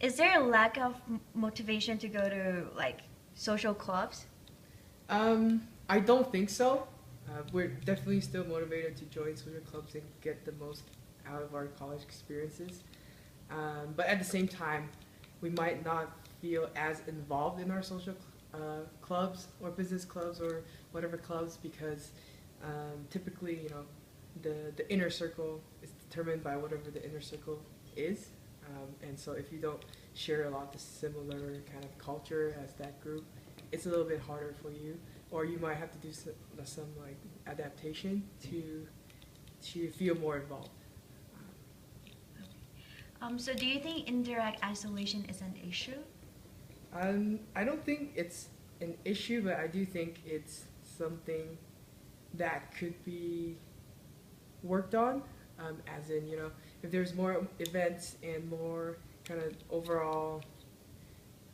Is there a lack of motivation to go to like social clubs? I don't think so. We're definitely still motivated to join social clubs and get the most out of our college experiences. But at the same time, we might not feel as involved in our social clubs or business clubs or whatever clubs because typically, the inner circle is determined by whatever the inner circle is. And so if you don't share a lot the similar kind of culture as that group, it's a little bit harder for you, or you might have to do some like adaptation to feel more involved. So do you think indirect isolation is an issue? I don't think it's an issue, but I do think it's something that could be worked on. As in, if there's more events and more kind of overall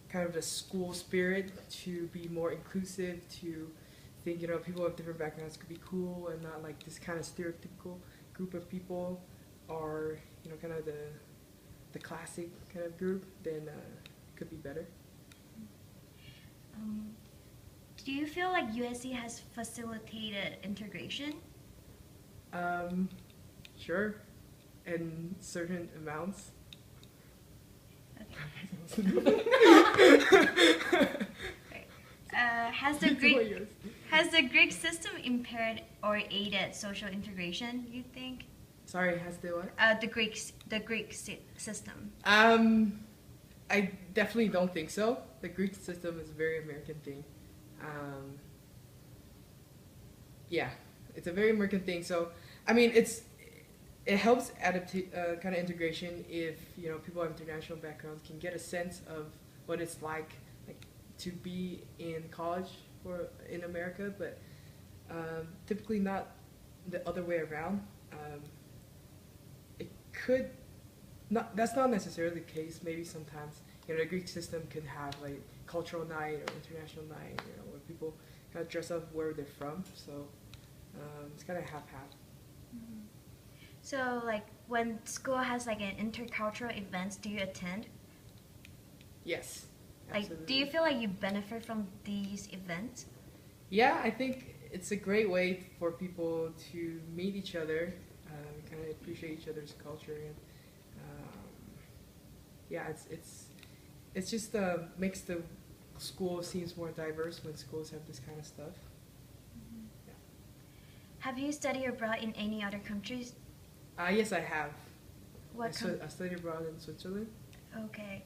kind of the school spirit to be more inclusive, to think, people with different backgrounds could be cool and not like this kind of stereotypical group of people are, kind of the classic kind of group, then it could be better. Um, do you feel like USC has facilitated integration? Um, sure, in certain amounts. Okay. Right. Has the Greek system impaired or aided social integration? You think? Sorry, has the what? The Greek system. I definitely don't think so. The Greek system is a very American thing. Um, yeah, it's a very American thing. So, I mean, it helps kind of integration if people of international backgrounds can get a sense of what it's like to be in college or in America, but typically not the other way around. It could not. That's not necessarily the case. Maybe sometimes the Greek system can have like cultural night or international night, where people kind of dress up where they're from. So it's kind of half-half. Mhm. So, like, when school has like an intercultural events, do you attend? Yes, Like, do absolutely. you feel like you benefit from these events? Yeah, I think it's a great way for people to meet each other, kind of appreciate each other's culture, and um, yeah, it's just makes the school seems more diverse when schools have this kind of stuff. Mhm. Yeah. Have you studied abroad in any other countries? Yes, I have. What com- I studied abroad in Switzerland. Okay.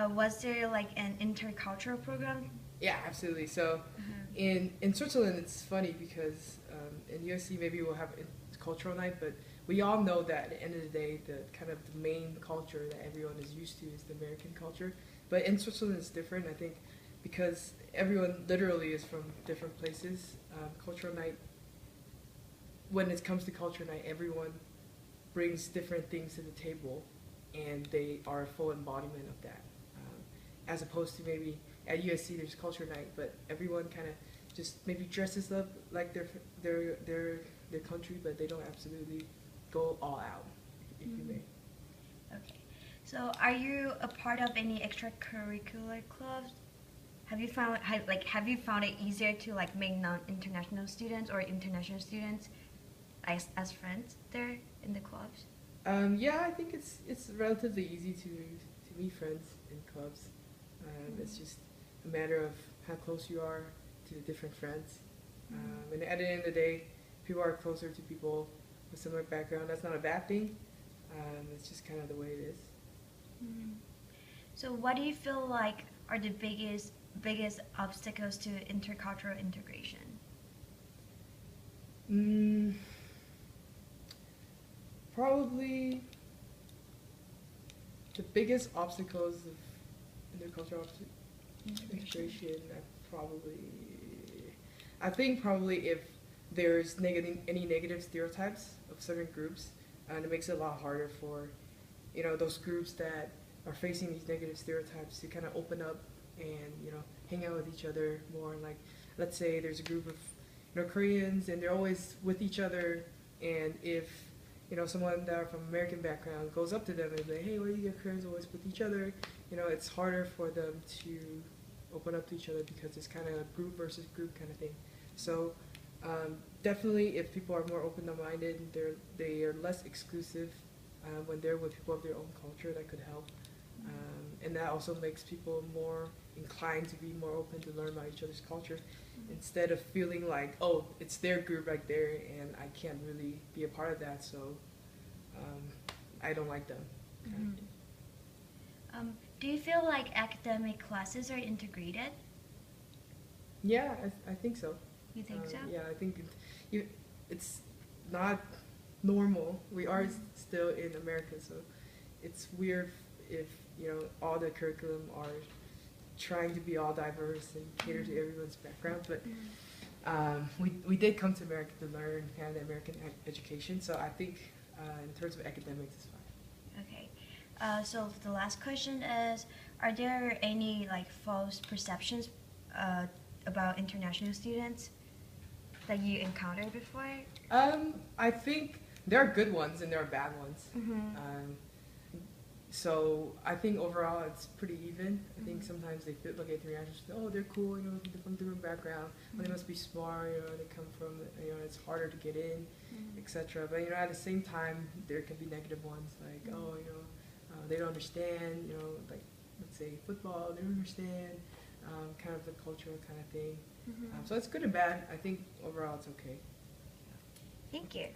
Was there like an intercultural program? Yeah, absolutely. So Uh-huh. in Switzerland, it's funny because in USC maybe we'll have a cultural night, but we all know that at the end of the day, the kind of the main culture that everyone is used to is the American culture. But in Switzerland, it's different. I think because everyone literally is from different places. Cultural night, when it comes to culture night, everyone brings different things to the table, and they are a full embodiment of that. As opposed to maybe at USC there's culture night, but everyone kind of just maybe dresses up like their country, but they don't absolutely go all out, if you Mhm. may. Okay. So, are you a part of any extracurricular clubs? Have you found it easier to like make non-international students or international students as friends there in the clubs? Yeah, I think it's relatively easy to meet friends in clubs. It's just a matter of how close you are to the different friends. And at the end of the day, people are closer to people with similar background. That's not a bad thing. It's just kind of the way it is. Mhm. So, what do you feel like are the biggest obstacles to intercultural integration? Mm, probably the biggest obstacles of intercultural Integration. integration. I think probably if there's any negative stereotypes of certain groups, and it makes it a lot harder for those groups that are facing these negative stereotypes to kind of open up and hang out with each other more. Like, let's say there's a group of Koreans and they're always with each other, and if someone that are from American background goes up to them and is like, hey, why do your parents always with each other? It's harder for them to open up to each other because it's kind of group versus group kind of thing. So definitely, if people are more open-minded, they are less exclusive when they're with people of their own culture. That could help, and that also makes people more inclined to be more open to learn about each other's culture, instead of feeling like, oh, it's their group right there, and I can't really be a part of that, so I don't like them. Kind of thing. Do you feel like academic classes are integrated? Yeah, I think so. You think so? Yeah, I think it's not normal. We are still in America, so it's weird if all the curriculum are trying to be all diverse and cater to everyone's background. But we did come to America to learn kind of the American education, so I think in terms of academics, it's fine. Okay. So the last question is, are there any false perceptions about international students that you encountered before? I think there are good ones and there are bad ones. So I think overall it's pretty even. I think sometimes they look at international students, oh, they're cool, they're from different background, they must be smart, they come from, it's harder to get in, etc. But at the same time, there can be negative ones like, oh, they don't understand, like let's say football, they don't understand, kind of the cultural kind of thing. So it's good and bad. I think overall it's okay. Thank you.